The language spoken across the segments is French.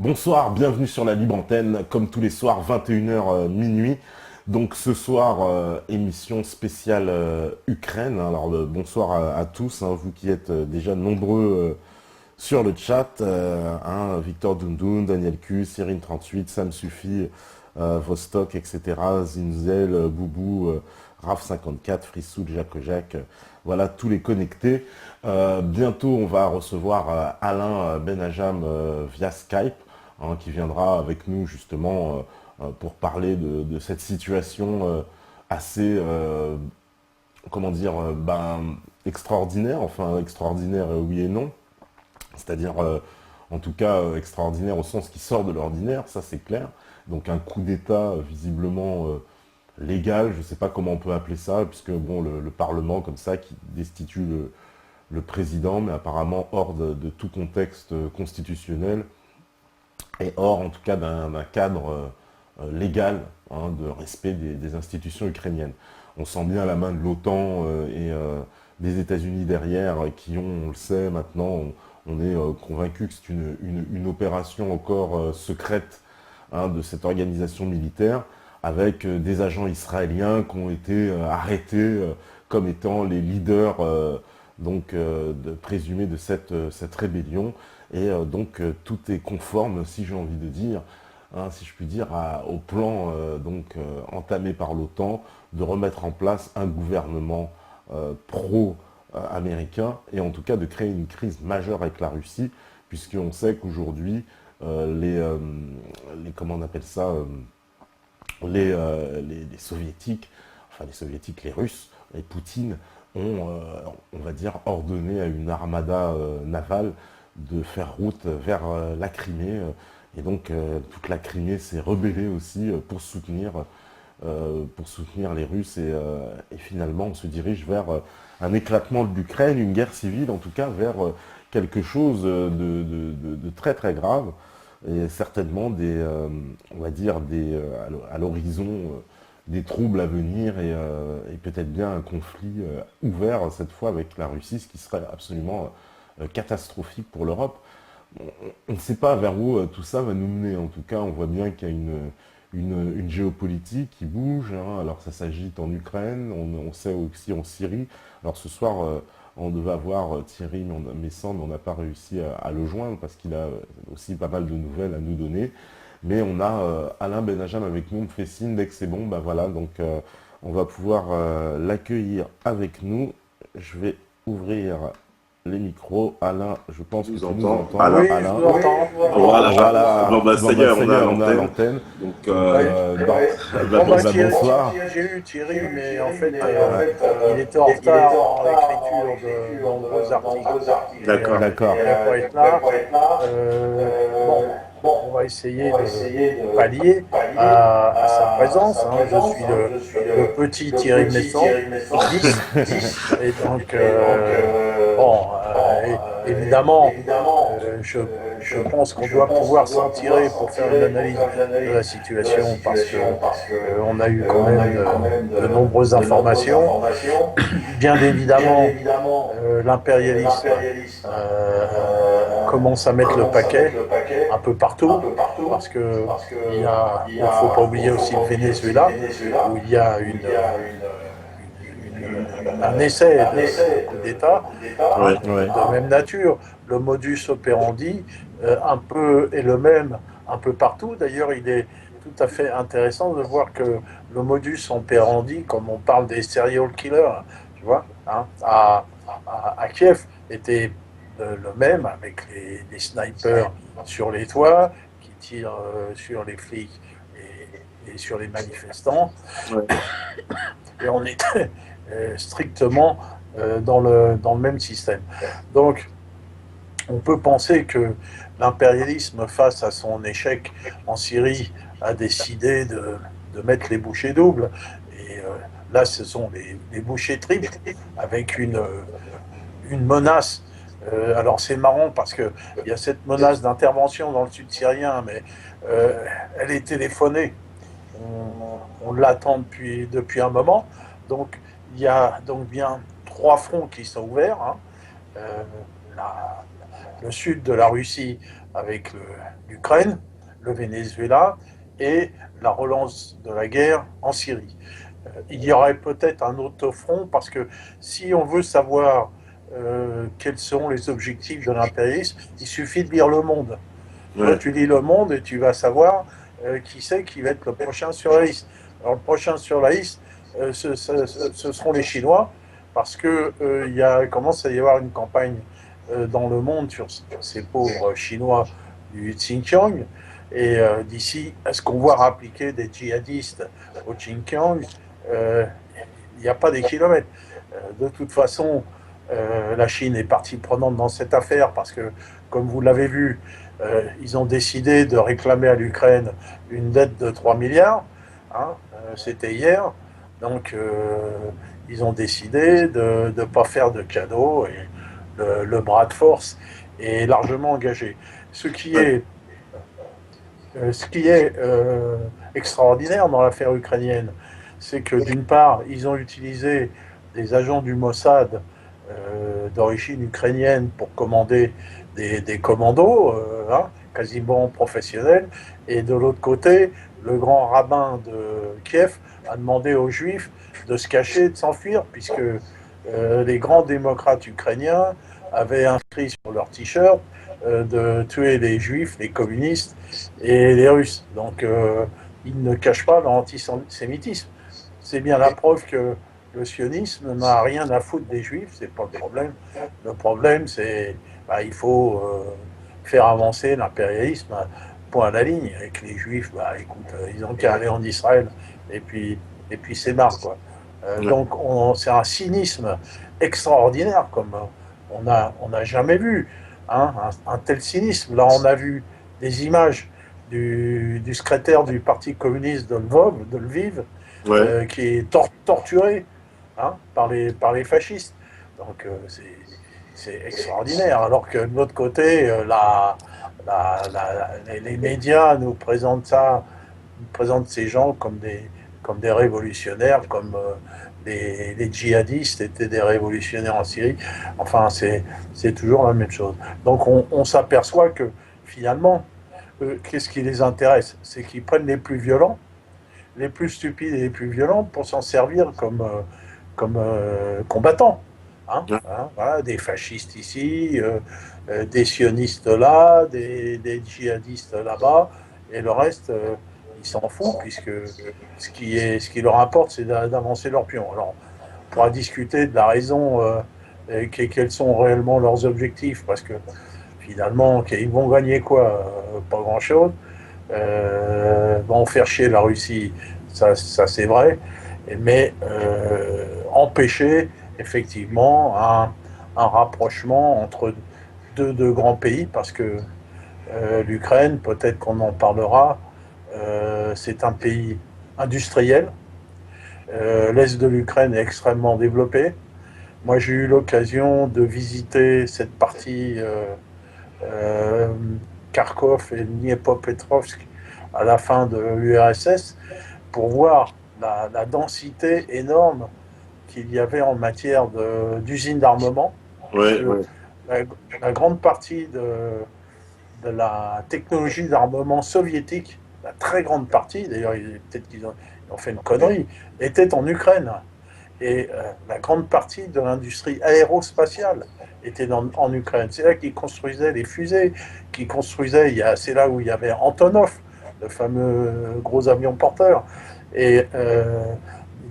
Bonsoir, bienvenue sur la libre antenne, comme tous les soirs, 21h minuit. Donc ce soir, émission spéciale Ukraine. Alors bonsoir à tous, hein, vous qui êtes déjà nombreux sur le chat. Victor Dundoun, Daniel Q, Cyril38, Sam Suffit, Vostok, etc. Zinzel, Boubou, Raf54, Frissou, Jacques Jacques. Voilà, tous les connectés. Bientôt, on va recevoir Alain Benajam via Skype, hein, qui viendra avec nous justement pour parler de cette situation assez, comment dire, extraordinaire, enfin extraordinaire oui et non, c'est-à-dire en tout cas extraordinaire au sens qui sort de l'ordinaire, ça c'est clair. Donc un coup d'État visiblement légal, je ne sais pas comment on peut appeler ça, puisque bon, le Parlement comme ça qui destitue le président, mais apparemment hors de tout contexte constitutionnel et hors en tout cas d'un cadre légal, hein, de respect des institutions ukrainiennes. On sent bien la main de l'OTAN et des États-Unis derrière qui ont, on le sait maintenant, on est convaincu que c'est une opération encore secrète, hein, de cette organisation militaire, avec des agents israéliens qui ont été arrêtés comme étant les leaders présumés de cette rébellion. Et tout est conforme, si j'ai envie de dire, hein, si je puis dire, au plan entamé par l'OTAN de remettre en place un gouvernement pro-américain et en tout cas de créer une crise majeure avec la Russie, puisqu'on sait qu'aujourd'hui, comment on appelle ça, les soviétiques, enfin les soviétiques, les Russes, les Poutine, ont, on va dire, ordonné à une armada navale de faire route vers la Crimée. Et donc toute la Crimée s'est rebellée aussi pour soutenir les Russes. Et finalement, on se dirige vers un éclatement de l'Ukraine, une guerre civile, en tout cas vers quelque chose de très très grave. Et certainement on va dire à l'horizon des troubles à venir et peut-être bien un conflit ouvert cette fois avec la Russie, ce qui serait absolument catastrophique pour l'Europe. On ne sait pas vers où tout ça va nous mener. En tout cas, on voit bien qu'il y a une géopolitique qui bouge, hein. Alors ça s'agite en Ukraine, on sait aussi en Syrie. Alors ce soir, on devait avoir Thierry Messand, mais on n'a pas réussi à le joindre parce qu'il a aussi pas mal de nouvelles à nous donner. Mais on a Alain Benajam avec nous, on me fait signe dès que c'est bon. Ben voilà, donc on va pouvoir l'accueillir avec nous. Je vais ouvrir les micros. Alain, je pense que tu nous entends. Alain, Oui, Alain. je vous entends. Voilà. Bon, bah, ça y est, on a l'antenne. Donc, Bonsoir. J'ai eu Thierry, mais en fait, il était en retard dans l'écriture de nombreux articles. D'accord. D'accord. Il ne va pas être là. On va essayer de pallier à sa présence. Hein. Je suis le petit Thierry Messant, 10. Et donc, évidemment, je pense qu'on doit pouvoir s'en tirer pour faire une analyse de la situation parce qu'on a eu quand même de nombreuses informations. Bien évidemment, l'impérialisme commence à mettre le paquet un peu partout, parce que il ne faut pas oublier aussi le Venezuela, où il y a un essai d'État de même nature. Le modus operandi un peu est le même un peu partout. D'ailleurs, il est tout à fait intéressant de voir que le modus operandi, comme on parle des serial killers, tu vois, hein, à Kiev, était le même, avec les snipers sur les toits qui tirent sur les flics et sur les manifestants. Ouais. Et on était strictement dans le même système. Donc, on peut penser que l'impérialisme, face à son échec en Syrie, a décidé de mettre les bouchées doubles. Et là, ce sont les bouchées triples, avec une menace. Alors c'est marrant parce qu'il y a cette menace d'intervention dans le sud syrien, mais elle est téléphonée. On l'attend depuis un moment. Donc il y a donc bien 3 fronts qui sont ouverts. Hein. Le sud de la Russie avec l'Ukraine, le Venezuela et la relance de la guerre en Syrie. Il y aurait peut-être un autre front parce que si on veut savoir quels sont les objectifs de l'impérialisme, il suffit de lire Le Monde. Ouais. Toi, tu lis Le Monde et tu vas savoir qui c'est qui va être le prochain sur la liste. Alors, le prochain sur la liste, ce seront les Chinois, parce que commence à y avoir une campagne dans le monde sur ces pauvres Chinois du Xinjiang. Et d'ici à ce qu'on voit appliquer des djihadistes au Xinjiang, il n'y a pas des kilomètres. De toute façon, la Chine est partie prenante dans cette affaire parce que, comme vous l'avez vu, ils ont décidé de réclamer à l'Ukraine une dette de 3 milliards. Hein, c'était hier. Donc, ils ont décidé de ne pas faire de cadeaux et le bras de force est largement engagé. Ce qui est extraordinaire dans l'affaire ukrainienne, c'est que d'une part, ils ont utilisé des agents du Mossad d'origine ukrainienne pour commander des commandos quasiment professionnels, et de l'autre côté, le grand rabbin de Kiev a demandé aux Juifs de se cacher, de s'enfuir, puisque les grands démocrates ukrainiens avaient inscrit sur leur t-shirt de tuer les Juifs, les communistes et les Russes. Donc, ils ne cachent pas leur antisémitisme. C'est bien la preuve que le sionisme n'a rien à foutre des Juifs, c'est pas le problème. Le problème, c'est il faut faire avancer l'impérialisme, point à la ligne. Avec les Juifs, écoute, ils ont qu'à aller en Israël, et puis c'est marre, quoi. Donc, c'est un cynisme extraordinaire, comme on n'a jamais vu, hein, un tel cynisme. Là, on a vu des images du secrétaire du Parti communiste de Lviv, qui est torturé par les fascistes. Donc, c'est extraordinaire. Alors que de l'autre côté, les médias nous présentent ces gens comme des révolutionnaires, comme les djihadistes étaient des révolutionnaires en Syrie. Enfin, c'est toujours la même chose. Donc, on s'aperçoit que finalement, qu'est-ce qui les intéresse? C'est qu'ils prennent les plus violents, les plus stupides et les plus violents pour s'en servir comme combattants. Voilà, des fascistes ici, des sionistes là, des djihadistes là-bas, et le reste, ils s'en foutent, puisque ce qui leur importe, c'est d'avancer leur pion. Alors, on pourra discuter de la raison, quels sont réellement leurs objectifs, parce que finalement, ils vont gagner quoi? Pas grand-chose. Vont faire chier la Russie, ça c'est vrai, mais empêcher effectivement un rapprochement entre deux grands pays, parce que l'Ukraine, peut-être qu'on en parlera, c'est un pays industriel. L'Est de l'Ukraine est extrêmement développé. Moi, j'ai eu l'occasion de visiter cette partie Kharkov et Dniepropetrovsk à la fin de l'URSS pour voir la densité énorme qu'il y avait en matière d'usines d'armement. La grande partie de la technologie d'armement soviétique, la très grande partie, d'ailleurs peut-être qu'ils ont fait une connerie, était en Ukraine. Et la grande partie de l'industrie aérospatiale était en Ukraine. C'est là qu'ils construisaient les fusées, c'est là où il y avait Antonov, le fameux gros avion porteur. Et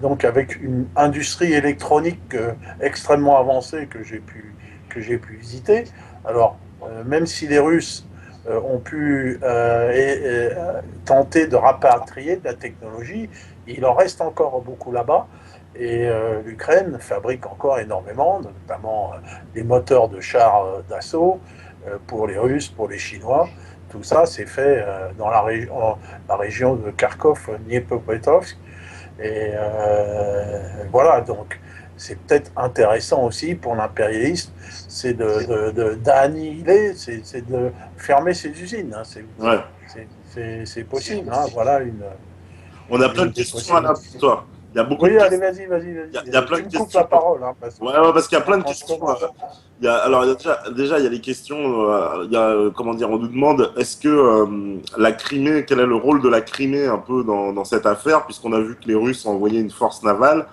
donc avec une industrie électronique extrêmement avancée que j'ai pu visiter. Alors, même si les Russes ont pu tenter de rapatrier de la technologie, il en reste encore beaucoup là-bas. Et l'Ukraine fabrique encore énormément, notamment des moteurs de chars d'assaut pour les Russes, pour les Chinois. Tout ça, c'est fait dans la région de Kharkov, Dniepropetrovsk. Et voilà, donc c'est peut-être intéressant aussi pour l'impérialisme, c'est d'annihiler, c'est de fermer ses usines. C'est possible. Voilà On a plein de questions à toi. Il y a beaucoup Oui, de allez, questions. vas-y. Il y a plein Tu de me coupes la questions. parole, hein, parce que Ouais, parce qu'il y a plein de quand je questions. commence. Alors, déjà, il y a les questions. Il y a, comment dire, on nous demande est-ce que la Crimée, quel est le rôle de la Crimée un peu dans cette affaire, puisqu'on a vu que les Russes ont envoyé une force navale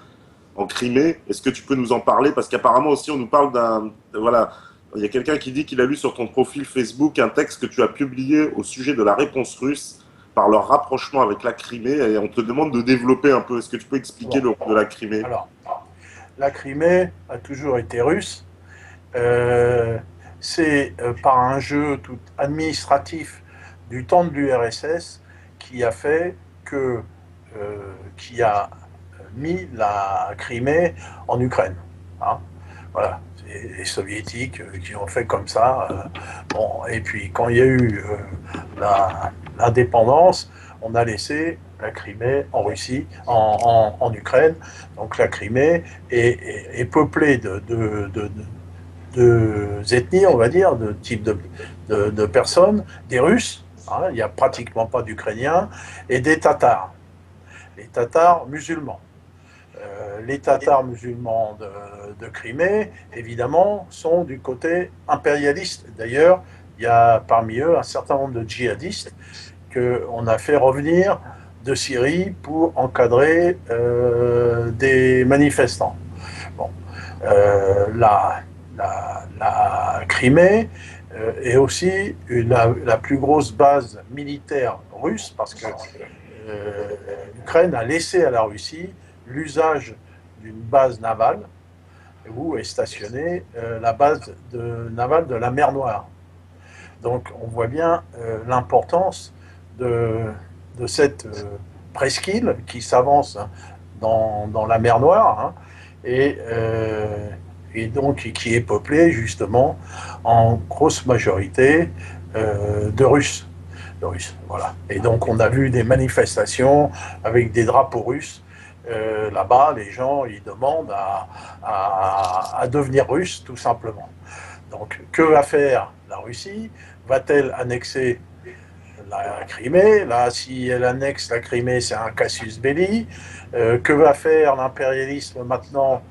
en Crimée. Est-ce que tu peux nous en parler? Parce qu'apparemment aussi, on nous parle d'un. Voilà. Il y a quelqu'un qui dit qu'il a lu sur ton profil Facebook un texte que tu as publié au sujet de la réponse russe par leur rapprochement avec la Crimée, et on te demande de développer un peu. Est-ce que tu peux expliquer Bon, le rôle de la Crimée? alors, la Crimée a toujours été russe. Euh, c'est par un jeu tout administratif du temps de l'URSS qui a fait que, qui a mis la Crimée en Ukraine. Hein, voilà, c'est les soviétiques qui ont fait comme ça. Bon, et puis quand il y a eu l'indépendance, on a laissé la Crimée en Russie, en Ukraine. Donc la Crimée est peuplée de ethnies, on va dire, de types de personnes, des Russes, hein, il n'y a pratiquement pas d'Ukrainiens, et des Tatars, les Tatars musulmans. Les Tatars musulmans de Crimée, évidemment, sont du côté impérialiste. D'ailleurs, il y a parmi eux un certain nombre de djihadistes qu'on a fait revenir de Syrie pour encadrer des manifestants. Bon, la Crimée est aussi la plus grosse base militaire russe parce que l'Ukraine a laissé à la Russie l'usage d'une base navale où est stationnée la base navale de la mer Noire. Donc on voit bien l'importance de cette presqu'île qui s'avance dans la mer Noire, hein, et donc qui est peuplée justement en grosse majorité de Russes. Voilà. Et donc on a vu des manifestations avec des drapeaux russes. Là-bas, les gens ils demandent à devenir russes tout simplement. Donc que va faire la Russie? Va-t-elle annexer la Crimée? Là, si elle annexe la Crimée, c'est un casus belli. Que va faire l'impérialisme maintenant?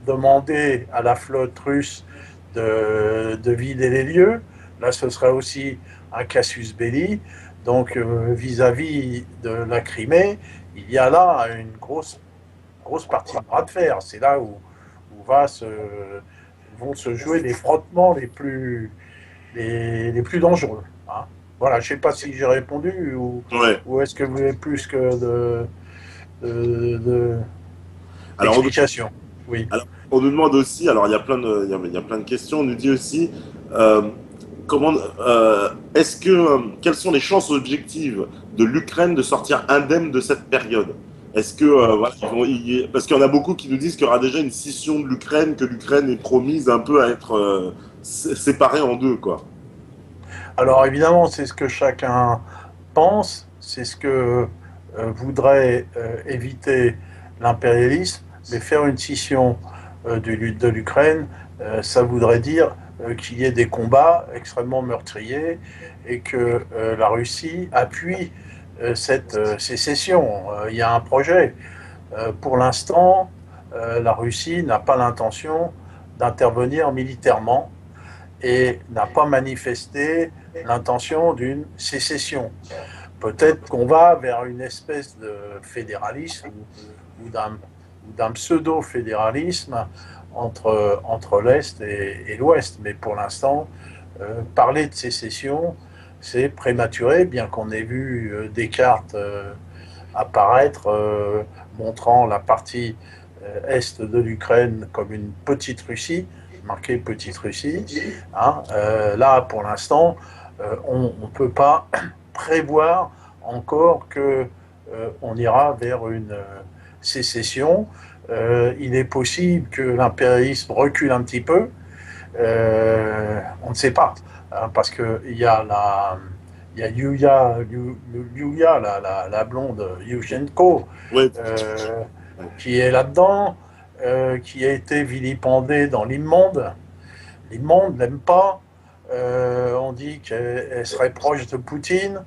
Demander à la flotte russe de vider les lieux. Là, ce serait aussi un casus belli. Donc, vis-à-vis de la Crimée, il y a là une grosse partie de bras de fer. C'est là où vont se jouer les frottements les plus dangereux. Hein. Voilà, je ne sais pas si j'ai répondu Ouais. ou est-ce que vous avez plus que de Alors, d'explications. Oui. alors, on nous demande aussi, alors il y a il y a plein de questions, on nous dit aussi, euh, comment, quelles sont les chances objectives de l'Ukraine de sortir indemne de cette période? Est-ce que, voilà, parce qu'il y en a beaucoup qui nous disent qu'il y aura déjà une scission de l'Ukraine, que l'Ukraine est promise un peu à être séparée en deux, quoi. Alors évidemment, c'est ce que chacun pense, c'est ce que voudrait éviter l'impérialisme, mais faire une scission de l'Ukraine, ça voudrait dire qu'il y ait des combats extrêmement meurtriers et que la Russie appuie cette sécession. Il y a un projet. Pour l'instant, la Russie n'a pas l'intention d'intervenir militairement et n'a pas manifesté l'intention d'une sécession. Peut-être qu'on va vers une espèce de fédéralisme ou d'un pseudo-fédéralisme entre l'Est et l'Ouest. Mais pour l'instant, parler de sécession, c'est prématuré, bien qu'on ait vu des cartes apparaître montrant la partie est de l'Ukraine comme une petite Russie, marquée petite Russie. Hein. Là, pour l'instant, on ne peut pas prévoir encore que on ira vers une sécession. Il est possible que l'impérialisme recule un petit peu. On ne sait pas, hein, parce qu'il y a il y a Yulia la blonde Yushchenko, Ouais, qui est là-dedans, qui a été vilipendée dans l'immonde. L'immonde n'aime pas. On dit qu'elle serait proche de Poutine.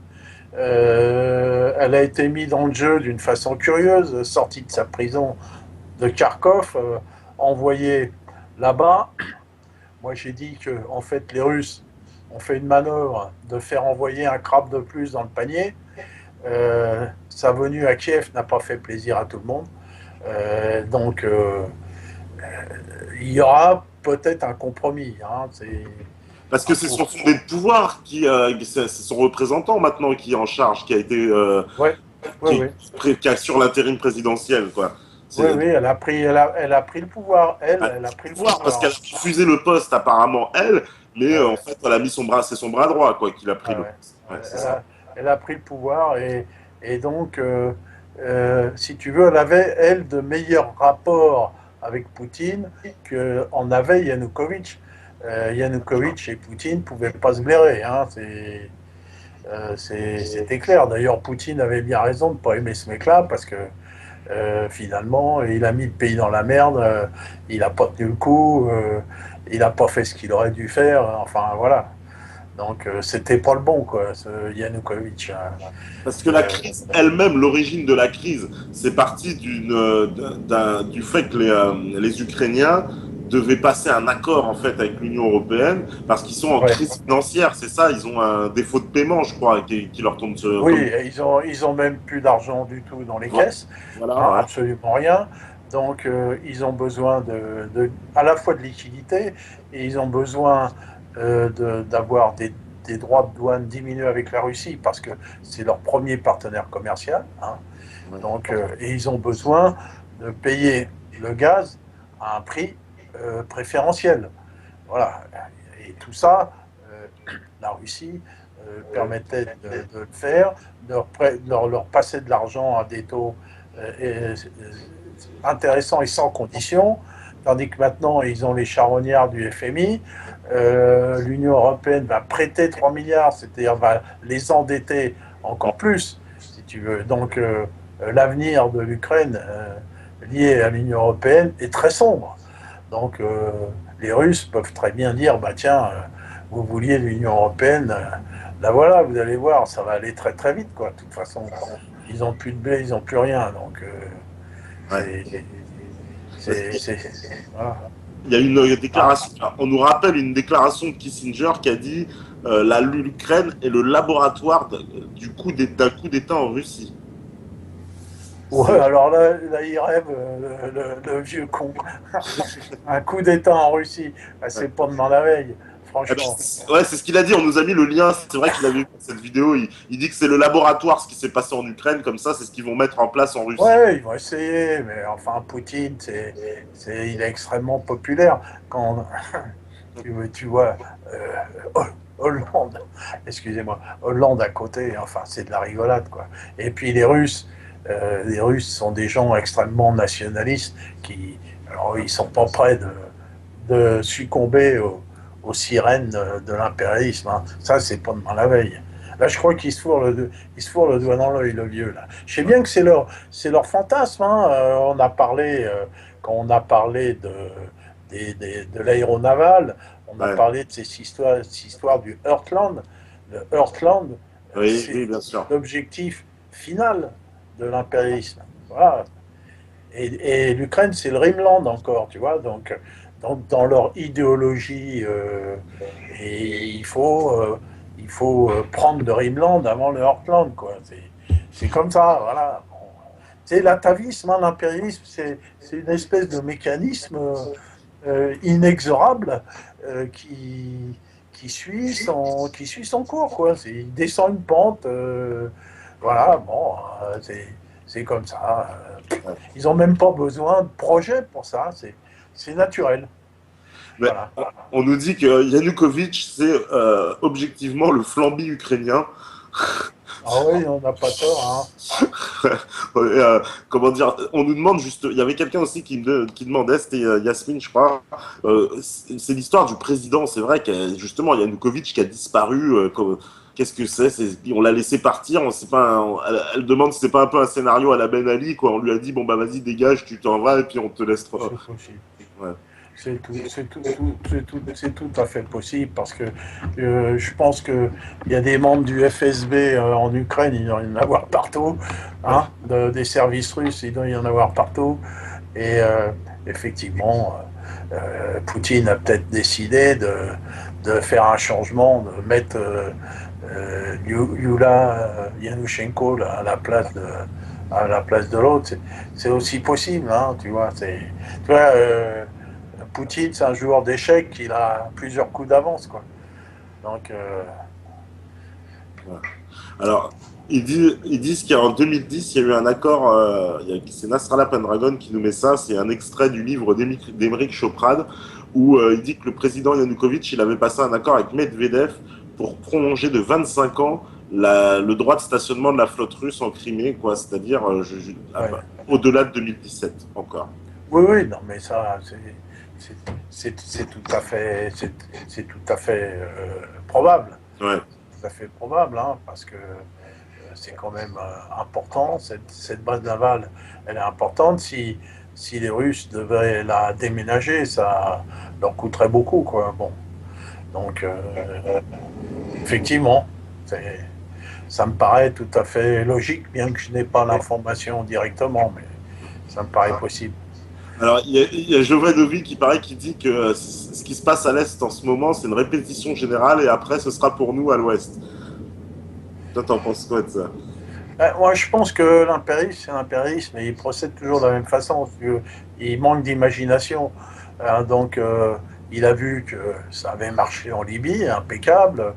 Elle a été mise dans le jeu d'une façon curieuse, sortie de sa prison de Kharkov, envoyée là-bas. Moi, j'ai dit que, en fait, les Russes ont fait une manœuvre de faire envoyer un crabe de plus dans le panier. Sa venue à Kiev n'a pas fait plaisir à tout le monde. Donc, il y aura peut-être un compromis. Hein, Parce que c'est son fondé de pouvoir c'est son représentant maintenant qui est en charge, qui a été, ouais, ouais, ouais. qui assure l'intérim présidentiel, quoi. Oui, oui, elle a pris le pouvoir. Elle a pris le pouvoir. Parce qu'elle a refusé le poste apparemment elle, mais en fait elle a mis son bras, c'est son bras droit quoi qu'il a pris le poste. Elle a pris le pouvoir et donc, si tu veux, elle avait elle de meilleurs rapports avec Poutine qu'en avait Yanukovych. Yanukovych et Poutine ne pouvaient pas se blairer. Hein, c'était clair. D'ailleurs, Poutine avait bien raison de ne pas aimer ce mec-là parce que finalement, il a mis le pays dans la merde, il n'a pas tenu le coup, il n'a pas fait ce qu'il aurait dû faire, enfin voilà. Donc c'était pas le bon, quoi, ce Yanukovych. Parce que la crise elle-même, l'origine de la crise, c'est parti du fait que les Ukrainiens devaient passer un accord en fait avec l'Union européenne parce qu'ils sont en crise financière, c'est ça, ils ont un défaut de paiement, je crois, qui leur tombe sur. Oui, ils ont même plus d'argent du tout dans les caisses, voilà, absolument rien. Donc ils ont besoin à la fois de liquidité et ils ont besoin d'avoir des droits de douane diminués avec la Russie parce que c'est leur premier partenaire commercial. Hein. Donc, et ils ont besoin de payer le gaz à un prix préférentiel. Voilà. Et tout ça, la Russie permettait de le faire, de leur passer de l'argent à des taux intéressants et sans condition, tandis que maintenant ils ont les charognards du FMI. L'Union européenne va prêter 3 milliards, c'est-à-dire va les endetter encore plus, si tu veux. Donc l'avenir de l'Ukraine lié à l'Union européenne est très sombre. Donc les Russes peuvent très bien dire, bah tiens, vous vouliez l'Union européenne, là voilà, vous allez voir, ça va aller très très vite, quoi. De toute façon, ils n'ont plus de blé, ils n'ont plus rien, donc voilà. Il y a une déclaration, on nous rappelle une déclaration de Kissinger qui a dit l'Ukraine est le laboratoire d'un coup d'État en Russie. Ouais, alors là il rêve, le vieux con. Un coup d'État en Russie, c'est pas demain la veille, franchement. Ouais, c'est ce qu'il a dit, on nous a mis le lien, c'est vrai qu'il a vu cette vidéo, il dit que c'est le laboratoire ce qui s'est passé en Ukraine, comme ça c'est ce qu'ils vont mettre en place en Russie. Ouais, ils vont essayer, mais enfin Poutine, il est extrêmement populaire. Quand tu vois Hollande, excusez-moi, Hollande à côté, enfin c'est de la rigolade, quoi. Et puis les Russes sont des gens extrêmement nationalistes alors ils sont pas prêts de succomber aux sirènes de l'impérialisme. Hein. Ça, c'est pas demain la veille. Là, je crois qu'il se fourre le doigt dans l'œil, le vieux. Là. Je sais bien que c'est leur fantasme. Hein. Quand on a parlé de l'aéronaval, on a parlé de cette histoire du Heartland. Le Heartland, c'est bien sûr. l'objectif final de l'impérialisme. Voilà. Et l'Ukraine, c'est le Rimland encore, tu vois. Donc dans leur idéologie, et il faut prendre le Rimland avant le Heartland, quoi. C'est comme ça, voilà. Bon. C'est l'atavisme, hein, l'impérialisme, c'est une espèce de mécanisme inexorable qui suit son cours, quoi. Il descend une pente, voilà, bon, c'est comme ça. Ils n'ont même pas besoin de projet pour ça, c'est naturel. Mais voilà. On nous dit que Yanukovych, c'est objectivement le Flamby ukrainien. Ah oui, on n'a pas tort. Hein. Comment dire, on nous demande juste, il y avait quelqu'un aussi qui demandait, c'était Yasmine, je crois, c'est l'histoire du président. C'est vrai que justement Yanukovych qui a disparu. Qu'est-ce que c'est, on l'a laissé partir, elle demande si c'est pas un peu un scénario à la Ben Ali, quoi. On lui a dit, bon bah vas-y, dégage, tu t'en vas, et puis on te laisse. C'est possible. Ouais. C'est tout à fait possible parce que je pense qu'il y a des membres du FSB en Ukraine, il doit y en avoir partout, hein, des services russes, il doit y en avoir partout. Et effectivement, Poutine a peut-être décidé de faire un changement, de mettre Yulia Yanushenko là, à la place de l'autre. C'est aussi possible, hein, tu vois. Tu vois, Poutine, c'est un joueur d'échecs, il a plusieurs coups d'avance, quoi. Donc, Alors, ils disent qu'en 2010, il y a eu un accord, c'est Nasrallah Pendragon qui nous met ça, c'est un extrait du livre d'Émeric Choprad, où il dit que le président Yanukovych, il avait passé un accord avec Medvedev pour prolonger de 25 ans le droit de stationnement de la flotte russe en Crimée, quoi, c'est-à-dire ouais. au-delà de 2017 encore. Oui, oui, non, mais ça, c'est tout à fait, c'est tout à fait probable. Ouais. Tout à fait probable, hein, parce que c'est quand même important. Cette base navale, elle est importante. Si les Russes devaient la déménager, ça leur coûterait beaucoup, quoi. Bon, donc effectivement, ça me paraît tout à fait logique, bien que je n'ai pas l'information directement, mais ça me paraît possible. Alors, il y a Jovanovic qui dit que ce qui se passe à l'Est en ce moment, c'est une répétition générale et après, ce sera pour nous à l'Ouest. Toi, t'en penses quoi de ça? Moi, je pense que l'impérialisme, c'est l'impérialisme, et il procède toujours de la même façon. Il manque d'imagination. Donc, il a vu que ça avait marché en Libye, impeccable.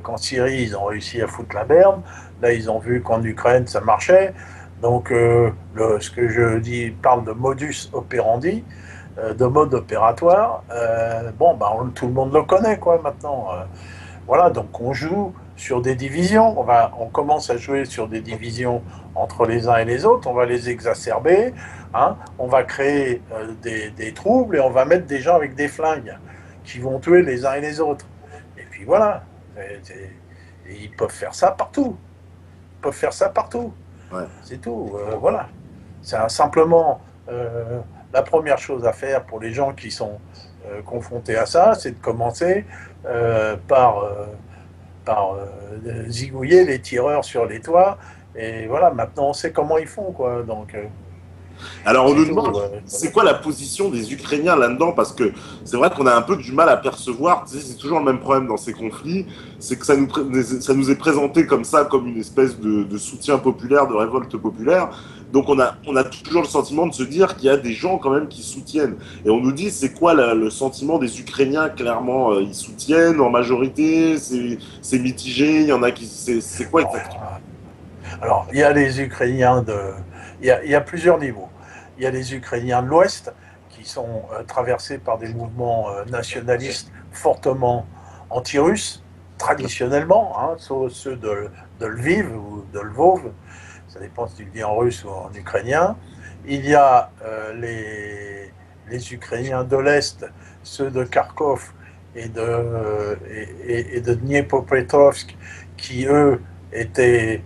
Qu'en Syrie, ils ont réussi à foutre la merde. Là, ils ont vu qu'en Ukraine, ça marchait. Donc, ce que je dis parle de modus operandi, de mode opératoire. Bon, bah, tout le monde le connaît, quoi, maintenant. Voilà, donc on joue sur des divisions. On commence à jouer sur des divisions entre les uns et les autres. On va les exacerber. Hein, on va créer des troubles et on va mettre des gens avec des flingues qui vont tuer les uns et les autres. Et puis voilà. Et ils peuvent faire ça partout. Ils peuvent faire ça partout. Ouais. C'est tout. Voilà. C'est simplement la première chose à faire pour les gens qui sont confrontés à ça, c'est de commencer par zigouiller les tireurs sur les toits. Et voilà, maintenant on sait comment ils font, quoi. Donc, Alors, on nous tout, demande, c'est quoi la position des Ukrainiens là-dedans? Parce que c'est vrai qu'on a un peu du mal à percevoir. Tu sais, c'est toujours le même problème dans ces conflits. C'est que ça nous est présenté comme ça, comme une espèce de soutien populaire, de révolte populaire. Donc, on a toujours le sentiment de se dire qu'il y a des gens quand même qui soutiennent. Et on nous dit, c'est quoi le sentiment des Ukrainiens? Clairement, ils soutiennent en majorité. C'est mitigé. Il y en a qui. C'est quoi exactement? Alors, il y a les Ukrainiens il y a plusieurs niveaux. Il y a les Ukrainiens de l'Ouest qui sont traversés par des mouvements nationalistes fortement anti-russes, traditionnellement, hein, ceux de Lviv ou de Lvov, ça dépend si tu le dis en russe ou en ukrainien. Il y a les Ukrainiens de l'Est, ceux de Kharkov et de Dniepropetrovsk, qui eux étaient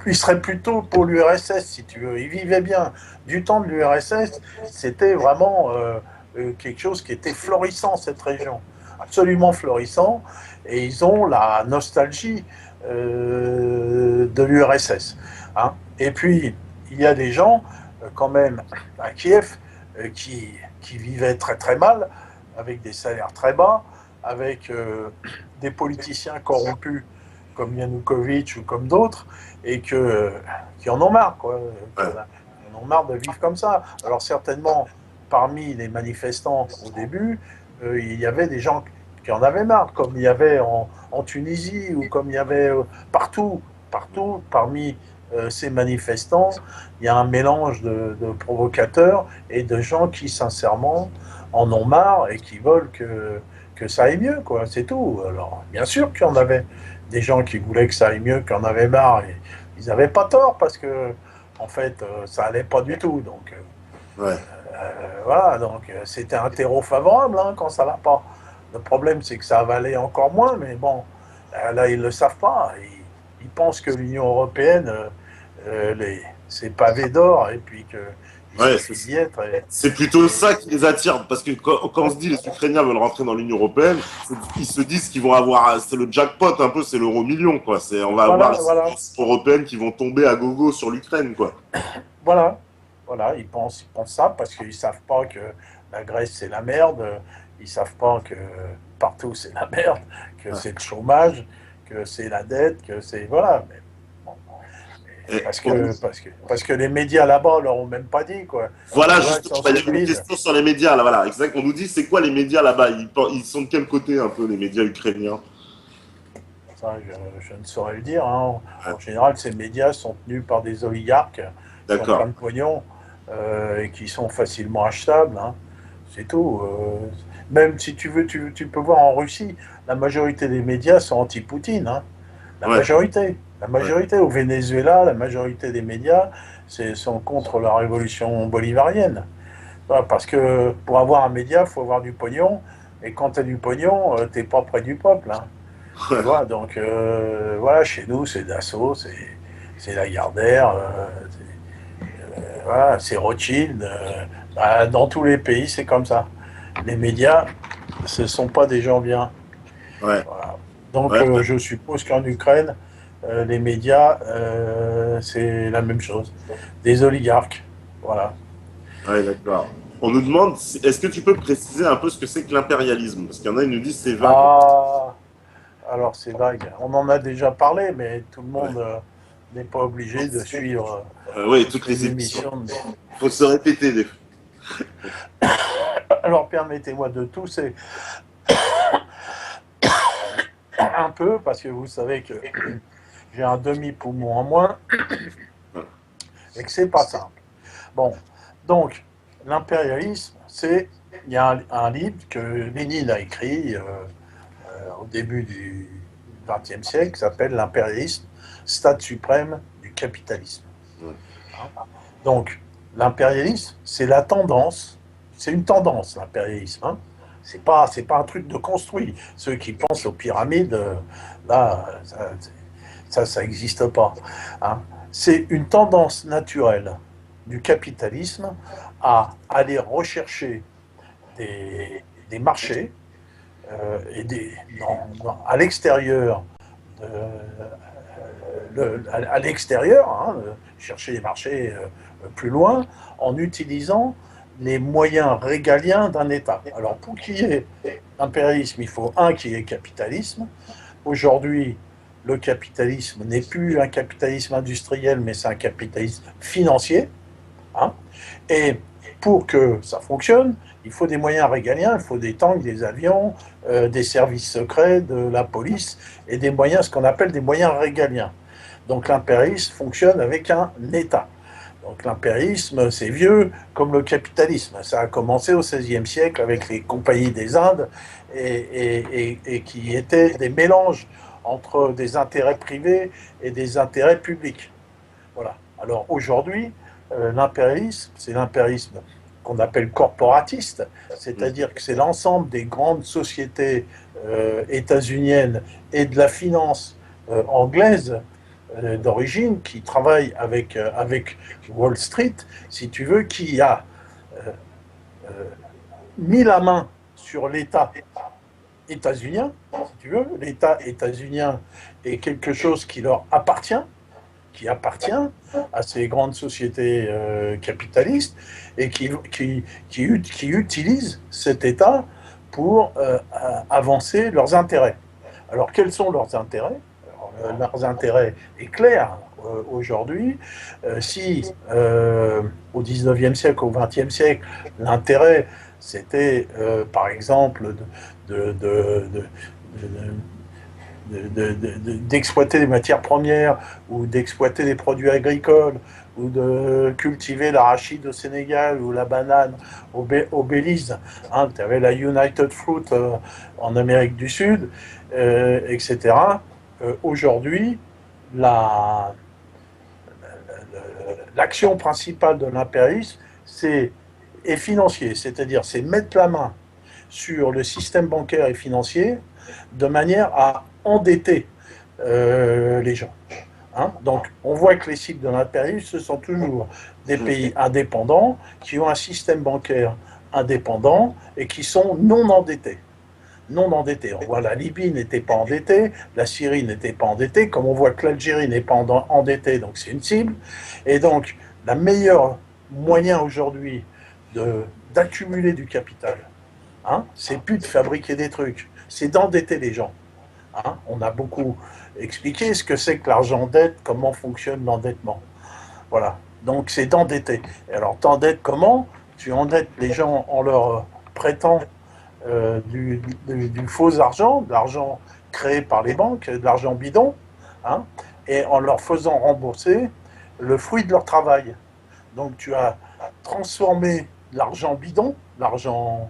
ils seraient plutôt pour l'URSS, si tu veux. Ils vivaient bien. Du temps de l'URSS, c'était vraiment quelque chose qui était florissant, cette région. Absolument florissant. Et ils ont la nostalgie de l'URSS. Hein. Et puis, il y a des gens, quand même, à Kiev, qui vivaient très très mal, avec des salaires très bas, avec des politiciens corrompus comme Yanukovych ou comme d'autres, et qui en ont marre, quoi. Qui en ont marre de vivre comme ça. Alors certainement, parmi les manifestants au début, il y avait des gens qui en avaient marre, comme il y avait en Tunisie, ou comme il y avait partout, parmi ces manifestants, il y a un mélange de provocateurs et de gens qui, sincèrement, en ont marre et qui veulent que ça aille mieux, quoi. C'est tout. Alors, bien sûr qu'il y en avait des gens qui voulaient que ça aille mieux, qui en avaient marre, et ils n'avaient pas tort, parce que, en fait, ça allait pas du tout. Donc, voilà, donc c'était un terreau favorable, hein, quand ça va pas. Le problème, c'est que ça va aller encore moins, mais bon, là, ils le savent pas. Ils pensent que l'Union européenne, c'est pavé d'or, et puis Il Ouais, suffit d'y être. c'est plutôt ça qui les attire, parce que quand on se dit les Ukrainiens veulent rentrer dans l'Union européenne, ils se disent qu'ils vont avoir, c'est le jackpot un peu, c'est l'euro million, quoi. On va avoir Voilà, les voilà, subventions européennes qui vont tomber à gogo sur l'Ukraine, quoi. voilà, voilà. Ils pensent ça parce qu'ils savent pas que la Grèce c'est la merde. Ils savent pas que partout c'est la merde, que Ouais. c'est le chômage, que c'est la dette, que c'est voilà. Mais bon, Et parce que les médias là-bas leur ont même pas dit quoi. voilà, Tu vois, ils justement, sont il y a une stupides. question sur les médias, là, voilà, exact. On nous dit, c'est quoi les médias là-bas? Ils sont de quel côté, un peu, les médias ukrainiens? Ça, je ne saurais le dire, hein. Ouais, En général, ces médias sont tenus par des oligarques qui ont plein d'accord. de pognon et qui sont facilement achetables, hein. C'est tout. Même si tu veux, tu peux voir en Russie, la majorité des médias sont anti-Poutine, hein. La Ouais, majorité. La ouais, majorité. Au Venezuela, la majorité des médias sont contre la révolution bolivarienne. Voilà, parce que pour avoir un média, il faut avoir du pognon. Et quand tu as du pognon, tu n'es pas près du peuple, hein. Tu ouais, vois, donc voilà, chez nous, c'est Dassault, c'est Lagardère, voilà, c'est Rothschild. Bah, dans tous les pays, c'est comme ça. Les médias, ce ne sont pas des gens bien. ouais, Voilà. Donc ouais, je suppose qu'en Ukraine, les médias, c'est la même chose. Des oligarques. Voilà. ouais, d'accord. On nous demande, est-ce que tu peux préciser un peu ce que c'est que l'impérialisme? Parce qu'il y en a, ils nous disent c'est vague. Ah, alors c'est vague. On en a déjà parlé, mais tout le Ouais. monde n'est pas obligé de suivre Ouais, toutes toutes les les émissions. émissions. Faut se répéter des fois. Alors permettez-moi de tousser un peu, parce que vous savez que j'ai un demi-poumon en moins et que c'est pas simple. Bon, donc l'impérialisme, c'est il y a un livre que Lénine a écrit au début du XXe siècle qui s'appelle L'impérialisme, stade suprême du capitalisme. Ouais. Donc l'impérialisme, c'est la tendance, c'est une tendance l'impérialisme. Hein. C'est pas un truc de construit. Ceux qui pensent aux pyramides, là, ça n'existe pas. Hein. C'est une tendance naturelle du capitalisme à aller rechercher des marchés et à l'extérieur à l'extérieur, hein, chercher des marchés plus loin, en utilisant les moyens régaliens d'un État. Alors pour qu'il y ait impérialisme, il faut qu'il y ait capitalisme. Aujourd'hui, le capitalisme n'est plus un capitalisme industriel, mais c'est un capitalisme financier. Hein. Et pour que ça fonctionne, il faut des moyens régaliens, il faut des tanks, des avions, des services secrets, de la police, et des moyens, ce qu'on appelle des moyens régaliens. Donc l'impérialisme fonctionne avec un État. Donc l'impérialisme, c'est vieux comme le capitalisme. Ça a commencé au XVIe siècle avec les compagnies des Indes et qui étaient des mélanges entre des intérêts privés et des intérêts publics. Voilà. Alors aujourd'hui, l'impérialisme, c'est l'impérialisme qu'on appelle corporatiste, c'est-à-dire que c'est l'ensemble des grandes sociétés états-uniennes et de la finance anglaise d'origine qui travaille avec Wall Street, si tu veux, qui a mis la main sur l'État états-unien, si tu veux. L'État états-unien est quelque chose qui leur appartient, qui appartient à ces grandes sociétés capitalistes et qui utilisent cet État pour avancer leurs intérêts. Alors, quels sont leurs intérêts? Leurs intérêts est clair aujourd'hui. Si au 19e siècle, au 20e siècle, l'intérêt c'était par exemple d'exploiter des matières premières ou d'exploiter des produits agricoles ou de cultiver l'arachide au Sénégal ou la banane au Belize. Hein, tu avais la United Fruit en Amérique du Sud, etc. Aujourd'hui, l'action principale de l'impérialisme, est financier, c'est-à-dire c'est mettre la main sur le système bancaire et financier de manière à endetter les gens. Hein. Donc, on voit que les cibles de l'impérialisme, ce sont toujours des pays indépendants qui ont un système bancaire indépendant et qui sont non endettés. Non endettés. On voit la Libye n'était pas endettée, la Syrie n'était pas endettée, comme on voit que l'Algérie n'est pas endettée, donc c'est une cible. Et donc, le meilleur moyen aujourd'hui d'accumuler du capital, hein, c'est plus de fabriquer des trucs, c'est d'endetter les gens. Hein. On a beaucoup expliqué ce que c'est que l'argent dette, comment fonctionne l'endettement. Voilà. Donc c'est d'endetter. Et alors t'endettes comment? Tu endettes les gens en leur prêtant du faux argent, de l'argent créé par les banques, de l'argent bidon, hein, et en leur faisant rembourser le fruit de leur travail. Donc tu as transformé l'argent bidon, l'argent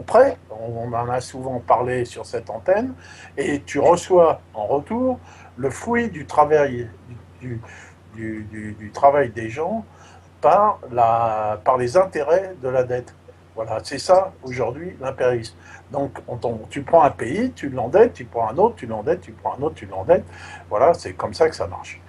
prêt, on en a souvent parlé sur cette antenne, et tu reçois en retour le fruit du travail, du travail des gens par les intérêts de la dette. Voilà, c'est ça aujourd'hui l'impérialisme. Donc tu prends un pays, tu l'endettes, tu prends un autre, tu l'endettes, tu prends un autre, tu l'endettes. Voilà, c'est comme ça que ça marche.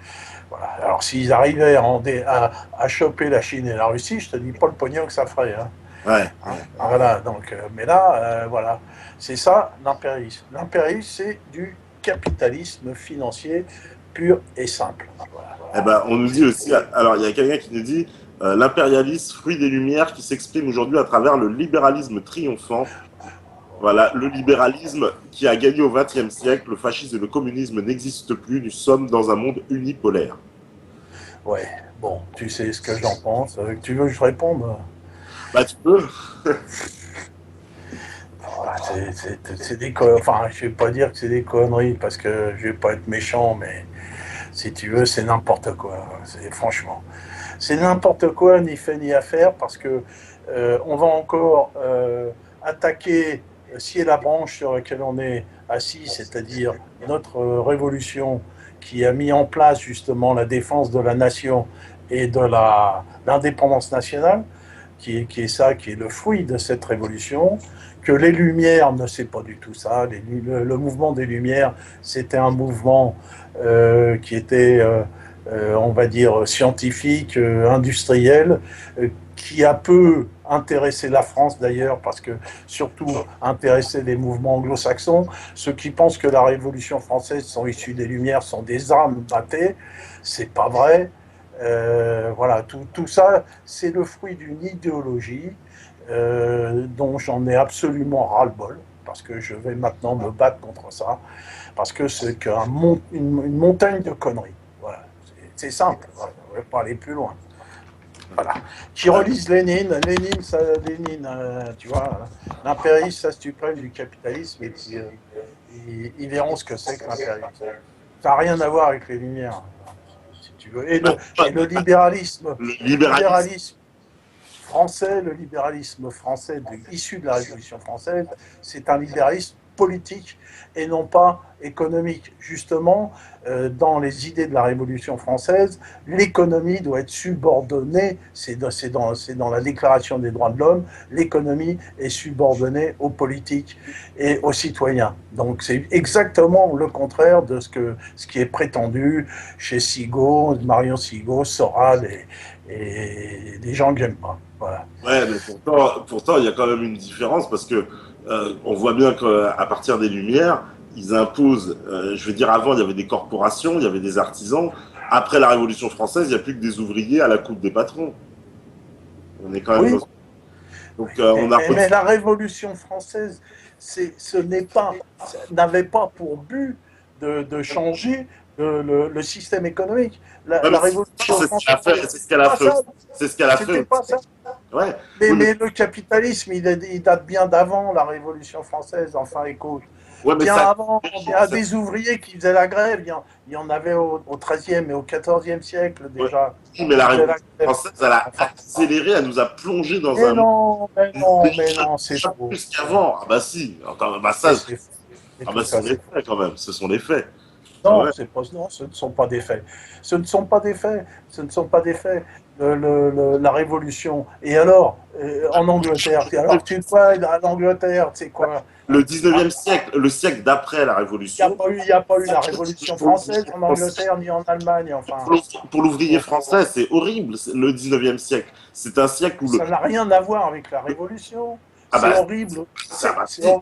Voilà. Alors s'ils arrivaient à choper la Chine et la Russie, je te dis pas le pognon que ça ferait. Hein. Ouais. Hein. Voilà, donc, mais là, voilà, c'est ça l'impérialisme. L'impérialisme, c'est du capitalisme financier pur et simple. Voilà. Eh ben, on nous dit aussi, alors il y a quelqu'un qui nous dit l'impérialisme, fruit des Lumières, qui s'exprime aujourd'hui à travers le libéralisme triomphant. Voilà, le libéralisme qui a gagné au XXe siècle, le fascisme et le communisme n'existent plus, nous sommes dans un monde unipolaire. Ouais, bon, tu sais ce que j'en pense. Tu veux que je réponde? Bah tu peux. C'est des conneries. Enfin, je vais pas dire que c'est des conneries parce que je vais pas être méchant, mais si tu veux, c'est n'importe quoi. Franchement, c'est n'importe quoi, ni fait ni à faire, parce que on va encore attaquer scier la branche sur laquelle on est assis, c'est-à-dire notre révolution qui a mis en place justement la défense de la nation et de l'indépendance nationale, qui est le fruit de cette révolution, que les Lumières ne c'est pas du tout ça. Le mouvement des Lumières, c'était un mouvement qui était, on va dire, scientifique, industriel, qui a peu intéressé la France d'ailleurs, parce que surtout intéressé les mouvements anglo-saxons. Ceux qui pensent que la Révolution française sont issus des Lumières sont des âmes battées, c'est pas vrai. Voilà, tout ça, c'est le fruit d'une idéologie dont j'en ai absolument ras-le-bol, parce que je vais maintenant me battre contre ça, parce que c'est une montagne de conneries. Voilà, c'est simple, voilà, on ne va pas aller plus loin. Voilà. Qui relisent Lénine, tu vois, l'impérialisme suprême du capitalisme, et puis ils verront ce que c'est que l'impérialisme. Ça n'a rien à voir avec les Lumières, si tu veux. Et le libéralisme, français, le libéralisme français issu de la Révolution française, c'est un libéralisme politique et non pas économique. Justement, dans les idées de la Révolution française, l'économie doit être subordonnée, c'est dans la Déclaration des droits de l'homme, l'économie est subordonnée aux politiques et aux citoyens. Donc c'est exactement le contraire de ce qui est prétendu chez Sigaud, Marion Sigaud, Soral et des gens que j'aime pas. Voilà. Ouais, mais pourtant, il y a quand même une différence parce que on voit bien qu'à partir des Lumières, ils imposent, je veux dire, avant, il y avait des corporations, il y avait des artisans. Après la Révolution française, il n'y a plus que des ouvriers à la coupe des patrons. On est quand même oui. Donc, mais la Révolution française, n'avait pas pour but de changer le système économique. La Révolution française, c'est ce qu'elle a fait. C'est ce qu'elle a fait. C'était pas ça. Ouais. Mais le capitalisme, il date bien d'avant la Révolution française, enfin, écoute. Ouais, bien avant, il y a des ouvriers qui faisaient la grève, il y en avait au XIIIe et au XIVe siècle déjà. Oui, mais la Révolution française, elle a accéléré, elle nous a plongé dans un... Mais non, c'est faux. Plus qu'avant. Ah bah si. Attends, bah ça, ce sont les faits quand même, ce sont les faits. Non, ce ne sont pas des faits. Ce ne sont pas des faits. la Révolution. Et alors, en Angleterre, alors tu vois, en Angleterre, c'est quoi? Le Hein? 19e siècle, le siècle d'après la Révolution, Il y a pas eu la Révolution française en Angleterre ni en Allemagne, enfin. pour l'ouvrier Donc, français, c'est horrible, le 19e siècle. C'est un siècle où le... ça n'a rien à voir avec la Révolution. Ah C'est bah, horrible. ah bah, C'est si. Ah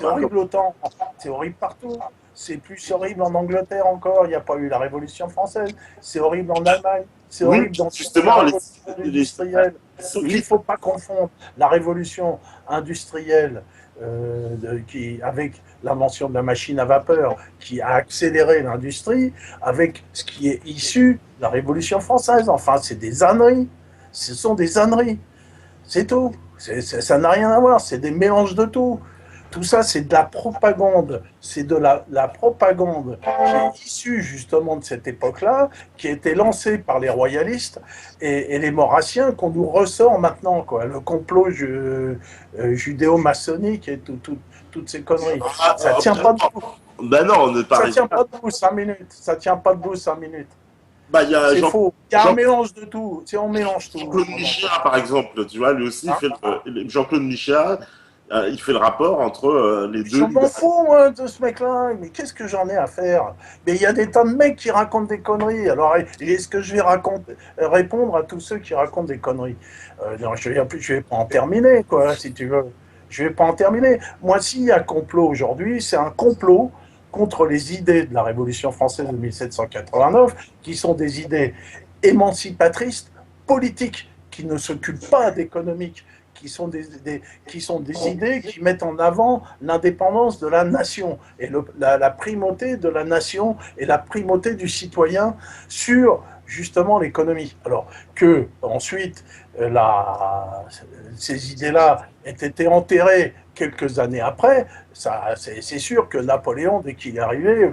bah, horrible autant. C'est horrible partout. C'est plus horrible en Angleterre encore. Il n'y a pas eu la Révolution française. C'est horrible en Allemagne. C'est oui, horrible dans toutes les justement, révolutions industrielles. Donc il ne oui, faut pas confondre la révolution industrielle avec l'invention de la machine à vapeur qui a accéléré l'industrie avec ce qui est issu de la Révolution française. Enfin, c'est des âneries. Ce sont des âneries. C'est tout. Ça n'a rien à voir. C'est des mélanges de tout. Tout ça, c'est de la propagande. C'est de la propagande qui est issue justement de cette époque-là, qui a été lancée par les royalistes et les maurassiens qu'on nous ressort maintenant, quoi. Le complot judéo-maçonnique et toutes ces conneries. Ça tient pas debout. ben non, on ne Ça parle tient pas. pas debout 5 minutes. Ça tient pas debout 5 minutes. Bah, il y a C'est faux. Il y a un Jean- mélange de tout. C'est on mélange tout. Jean-Claude Michéa, par exemple, tu vois, lui aussi, il Hein? fait Jean-Claude Michéa, il fait le rapport entre les Je deux. m'en fous, moi, de ce mec-là. Mais qu'est-ce que j'en ai à faire? Mais il y a des tas de mecs qui racontent des conneries. Alors, est-ce que je vais répondre à tous ceux qui racontent des conneries? Non, je vais pas en terminer, quoi, si tu veux. Je vais pas en terminer. Moi, s'il y a complot aujourd'hui, c'est un complot contre les idées de la Révolution française de 1789, qui sont des idées émancipatrices, politiques, qui ne s'occupent pas d'économique, qui sont des idées qui mettent en avant l'indépendance de la nation et la primauté de la nation et la primauté du citoyen sur justement l'économie. Alors que ensuite ces idées-là aient été enterrées quelques années après, c'est sûr que Napoléon, dès qu'il est arrivé,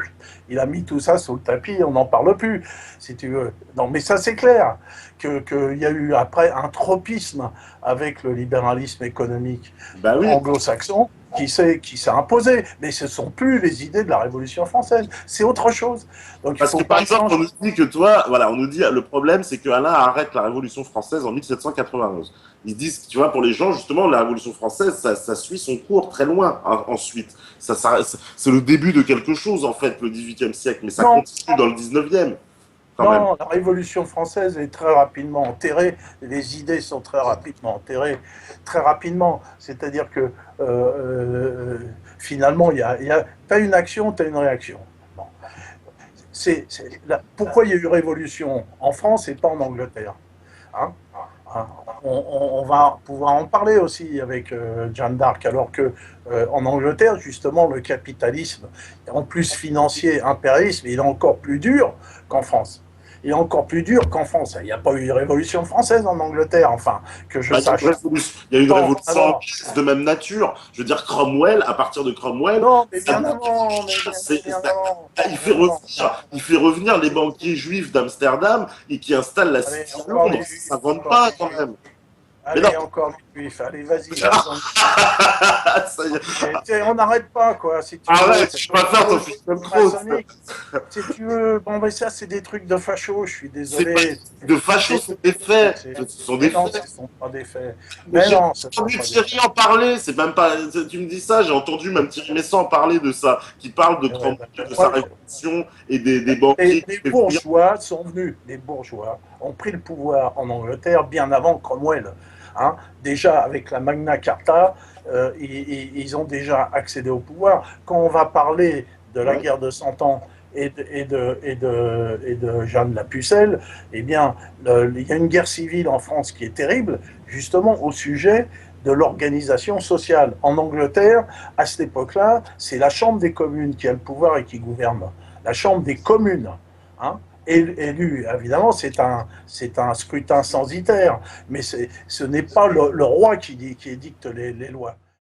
il a mis tout ça sous le tapis, on n'en parle plus, si tu veux. Non, mais ça c'est clair, qu'il y a eu après un tropisme avec le libéralisme économique Bah oui. anglo-saxon qui s'est imposé. Mais ce ne sont plus les idées de la Révolution française, c'est autre chose. Donc Parce que par exemple, on nous dit que toi, voilà, on nous dit le problème, c'est que Alain arrête la Révolution française en 1791. Ils disent, tu vois, pour les gens, justement, la Révolution française, ça suit son cours très loin ensuite. C'est le début de quelque chose, en fait, le XVIIIe siècle, mais ça continue dans le XIXe. Non, la Révolution française est très rapidement enterrée, les idées sont très rapidement enterrées, très rapidement. C'est-à-dire que finalement, tu as une action, tu as une réaction. Bon. Pourquoi il y a eu révolution en France et pas en Angleterre, hein? On va pouvoir en parler aussi avec Jeanne d'Arc, alors que en Angleterre, justement, le capitalisme, en plus financier, impérialisme, il est encore plus dur qu'en France. Il est encore plus dur qu'en France. Il n'y a pas eu de révolution française en Angleterre, enfin, que je sache. Il y a eu une révolution de même nature. Je veux dire, Cromwell, à partir de Cromwell... Non, mais bien avant, il fait revenir les banquiers juifs d'Amsterdam et qui installent la cité à Londres. Ça ne vend pas, quand même. Allez, encore les juifs. Allez, vas-y. On n'arrête pas, quoi. Si tu arrête, je peux pas faire ton fils de trop. Si tu veux, bon, mais ça, c'est des trucs de facho, je suis désolé. De facho, c'est des faits. Ce sont des faits. Non, ce ne sont pas des faits. Mais non, j'ai entendu Thierry en parler, c'est même pas. Tu me dis ça, j'ai entendu même Thierry Messant en parler de ça, qui parle de Cromwell, de sa révolution et des banquiers. Les bourgeois sont venus, les bourgeois ont pris le pouvoir en Angleterre bien avant Cromwell. Hein, déjà avec la Magna Carta, ils ont déjà accédé au pouvoir. Quand on va parler de la guerre de 100 ans et de Jeanne la Pucelle, eh bien, il y a une guerre civile en France qui est terrible, justement au sujet de l'organisation sociale. En Angleterre, à cette époque-là, c'est la Chambre des communes qui a le pouvoir et qui gouverne. La Chambre des communes, hein, élu, évidemment, c'est un scrutin censitaire, mais ce n'est pas le roi qui édicte les lois.